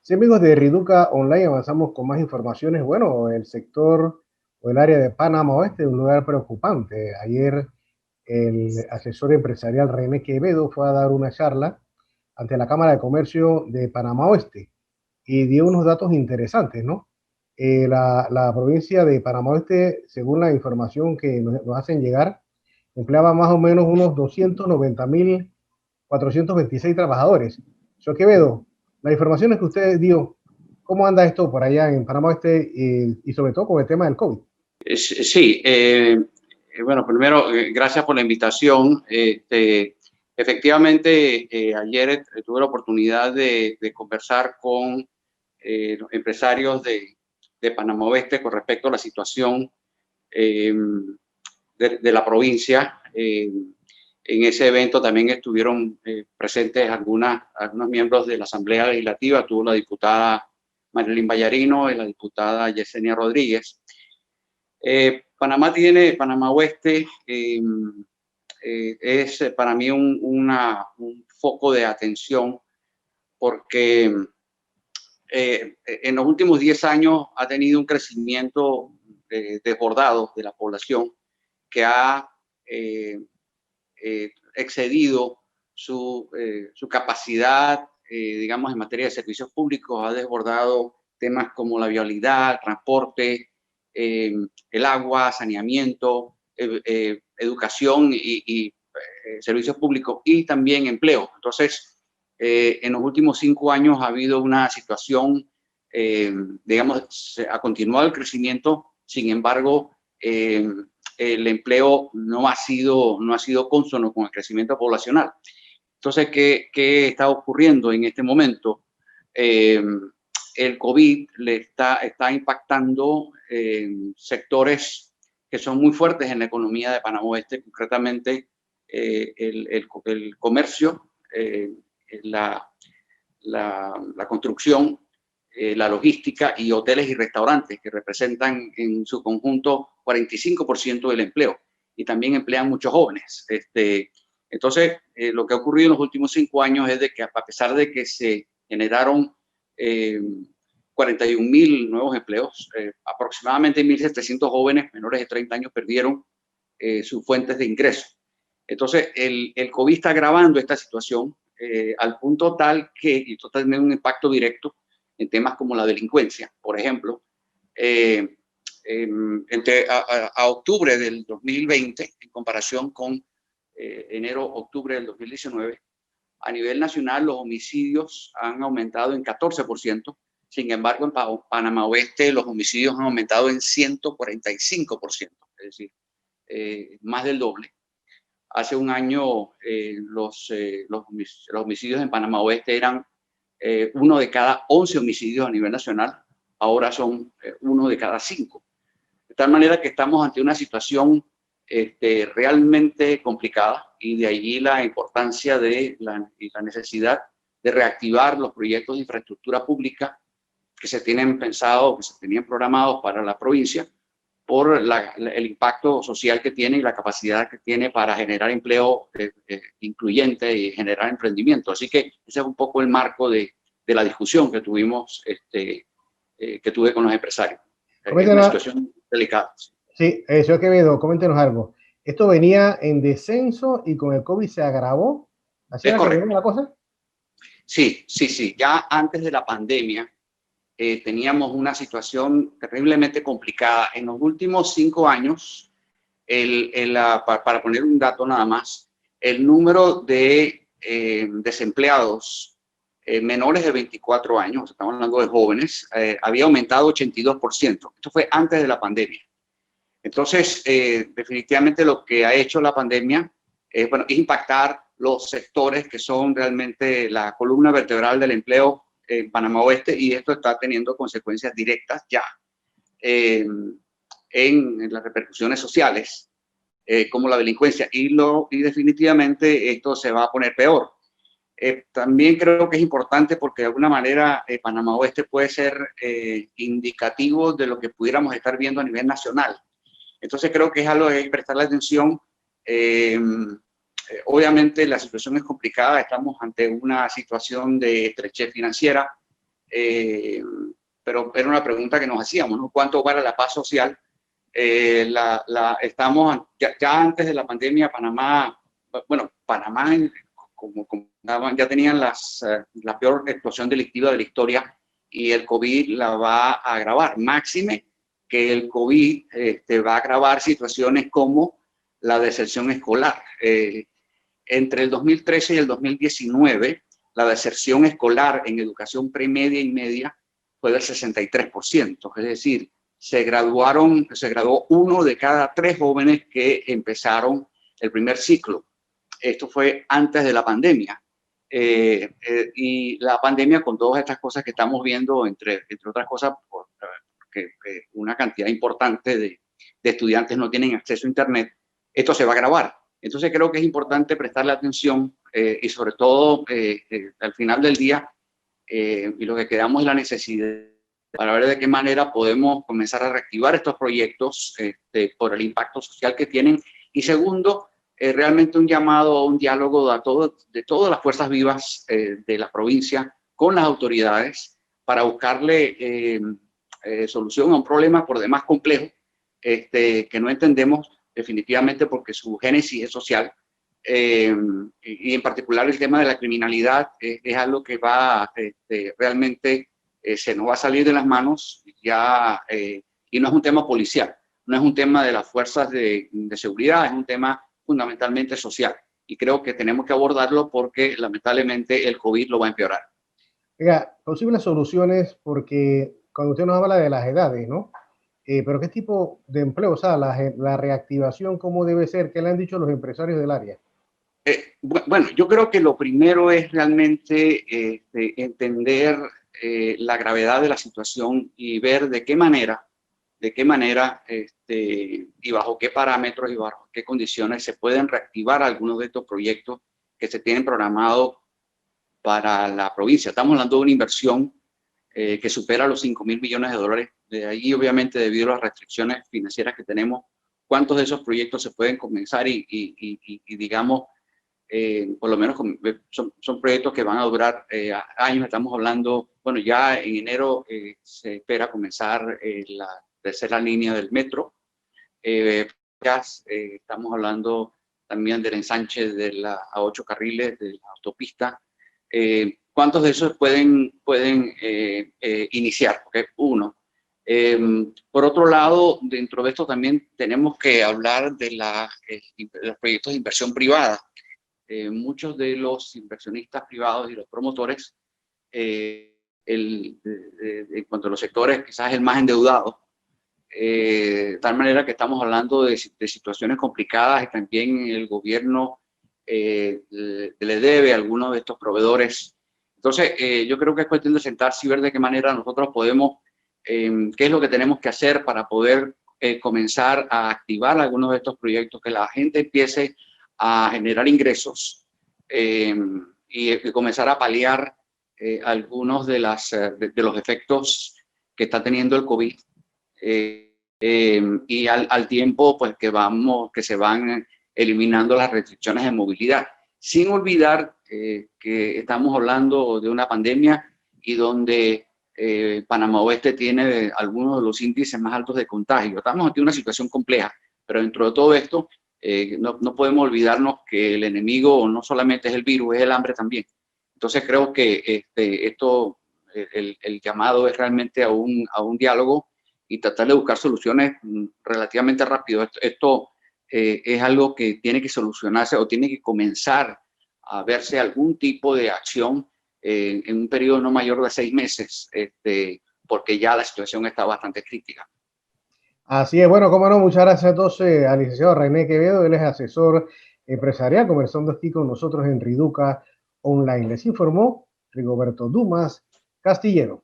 Sí, amigos de Riduca Online, avanzamos con más informaciones. Bueno, el sector o el área de Panamá Oeste es un lugar preocupante. Ayer el asesor empresarial René Quevedo fue a dar una charla ante la Cámara de Comercio de Panamá Oeste y dio unos datos interesantes, ¿no? La provincia de Panamá Oeste, según la información que nos hacen llegar, empleaba más o menos unos 290.426 trabajadores. Señor Quevedo, las informaciones que usted dio, ¿cómo anda esto por allá en Panamá Este y sobre todo con el tema del COVID? Sí, bueno, primero, gracias por la invitación. Efectivamente, ayer tuve la oportunidad de conversar con los empresarios de Panamá Oeste con respecto a la situación de la provincia. En ese evento también estuvieron presentes algunos miembros de la Asamblea Legislativa. Tuvo la diputada Marilyn Vallarino y la diputada Yesenia Rodríguez. Panamá Oeste es para mí un foco de atención porque en los últimos 10 años ha tenido un crecimiento desbordado de la población que ha excedido su capacidad, digamos, en materia de servicios públicos, ha desbordado temas como la vialidad, transporte, el agua, saneamiento, educación y servicios públicos y también empleo. Entonces, en los últimos 5 años ha habido una situación, digamos, ha continuado el crecimiento, sin embargo, el empleo no ha sido cónsono con el crecimiento poblacional. Entonces, ¿qué está ocurriendo en este momento? El COVID le está impactando en sectores que son muy fuertes en la economía de Panamá Oeste, concretamente el comercio, la construcción, la logística y hoteles y restaurantes, que representan en su conjunto 45% del empleo y también emplean muchos jóvenes. Entonces, lo que ha ocurrido en los últimos 5 años es de que, a pesar de que se generaron 41.000 nuevos empleos, aproximadamente 1.700 jóvenes menores de 30 años perdieron sus fuentes de ingreso. Entonces, el COVID está agravando esta situación al punto tal que esto está teniendo un impacto directo en temas como la delincuencia. Por ejemplo, a octubre del 2020, en comparación con enero-octubre del 2019, a nivel nacional los homicidios han aumentado en 14%. Sin embargo, en Panamá Oeste los homicidios han aumentado en 145%, es decir, más del doble. Hace un año los homicidios en Panamá Oeste eran 1 de cada 11 homicidios a nivel nacional, ahora son 1 de cada 5. De tal manera que estamos ante una situación realmente complicada, y de allí la importancia y la necesidad de reactivar los proyectos de infraestructura pública que se tienen pensados, que se tenían programados para la provincia, por el impacto social que tiene y la capacidad que tiene para generar empleo incluyente y generar emprendimiento. Así que ese es un poco el marco de la discusión que tuve con los empresarios. Es una situación delicada. Sí, señor Quevedo, coméntenos algo. ¿Esto venía en descenso y con el COVID se agravó? ¿Así era que venía la cosa? Sí. Ya antes de la pandemia teníamos una situación terriblemente complicada. En los últimos 5 años, para poner un dato nada más, el número de desempleados menores de 24 años, estamos hablando de jóvenes, había aumentado 82%. Esto fue antes de la pandemia. Entonces, definitivamente lo que ha hecho la pandemia es impactar los sectores que son realmente la columna vertebral del empleo en Panamá Oeste, y esto está teniendo consecuencias directas ya en las repercusiones sociales, como la delincuencia, y definitivamente esto se va a poner peor. También creo que es importante porque de alguna manera Panamá Oeste puede ser indicativo de lo que pudiéramos estar viendo a nivel nacional. Entonces creo que es algo de prestarle atención. Obviamente la situación es complicada, estamos ante una situación de estrechez financiera, pero era una pregunta que nos hacíamos, ¿no? ¿Cuánto vale la paz social? Estamos, ya antes de la pandemia, Panamá, como ya tenían la peor explosión delictiva de la historia, y el COVID la va a agravar. Máxime que el COVID va a agravar situaciones como la deserción escolar. Entre el 2013 y el 2019, la deserción escolar en educación premedia y media fue del 63%, es decir, se graduó 1 de cada 3 jóvenes que empezaron el primer ciclo. Esto fue antes de la pandemia. Y la pandemia, con todas estas cosas que estamos viendo, entre otras cosas, porque una cantidad importante de estudiantes no tienen acceso a Internet, esto se va a agravar. Entonces creo que es importante prestarle atención y sobre todo al final del día, y lo que quedamos es la necesidad para ver de qué manera podemos comenzar a reactivar estos proyectos por el impacto social que tienen. Y segundo, realmente un llamado a un diálogo de todas las fuerzas vivas de la provincia con las autoridades para buscarle solución a un problema por demás complejo que no entendemos definitivamente porque su génesis es social. Y en particular el tema de la criminalidad es algo que va realmente se nos va a salir de las manos ya, y no es un tema policial, no es un tema de las fuerzas de seguridad, es un tema fundamentalmente social, y creo que tenemos que abordarlo porque lamentablemente el COVID lo va a empeorar. Oiga, posibles soluciones, porque cuando usted nos habla de las edades, ¿no? Pero ¿qué tipo de empleo? O sea, la reactivación, ¿cómo debe ser? ¿Qué le han dicho los empresarios del área? Bueno, yo creo que lo primero es realmente entender la gravedad de la situación y ver de qué manera y bajo qué parámetros y bajo qué condiciones se pueden reactivar algunos de estos proyectos que se tienen programados para la provincia. Estamos hablando de una inversión que supera los 5.000 millones de dólares. De ahí, obviamente, debido a las restricciones financieras que tenemos, cuántos de esos proyectos se pueden comenzar y digamos, por lo menos son proyectos que van a durar años. Estamos hablando, bueno, ya en enero se espera comenzar la tercera línea del metro. Estamos hablando también del ensanche a 8 carriles de la autopista. ¿Cuántos de esos pueden iniciar? Porque uno. Por otro lado, dentro de esto también tenemos que hablar de los proyectos de inversión privada. Muchos de los inversionistas privados y los promotores, en cuanto a los sectores, quizás el más endeudado, de tal manera que estamos hablando de situaciones complicadas, y también el gobierno le debe a algunos de estos proveedores. Entonces, yo creo que es cuestión de sentarse y ver de qué manera nosotros podemos, qué es lo que tenemos que hacer para poder comenzar a activar algunos de estos proyectos, que la gente empiece a generar ingresos y comenzar a paliar algunos de los efectos que está teniendo el COVID. Y al tiempo pues que se van eliminando las restricciones de movilidad, sin olvidar que estamos hablando de una pandemia y donde Panamá Oeste tiene algunos de los índices más altos de contagio. Estamos aquí en una situación compleja, pero dentro de todo esto no podemos olvidarnos que el enemigo no solamente es el virus, es el hambre también. Entonces creo que el llamado es realmente a un diálogo y tratar de buscar soluciones relativamente rápido. Esto es algo que tiene que solucionarse o tiene que comenzar a verse algún tipo de acción en un periodo no mayor de 6 meses, porque ya la situación está bastante crítica. Así es, bueno, cómo no, muchas gracias entonces al licenciado René Quevedo, él es asesor empresarial, conversando aquí con nosotros en Riduca Online. Les informó Rigoberto Dumas Castillero.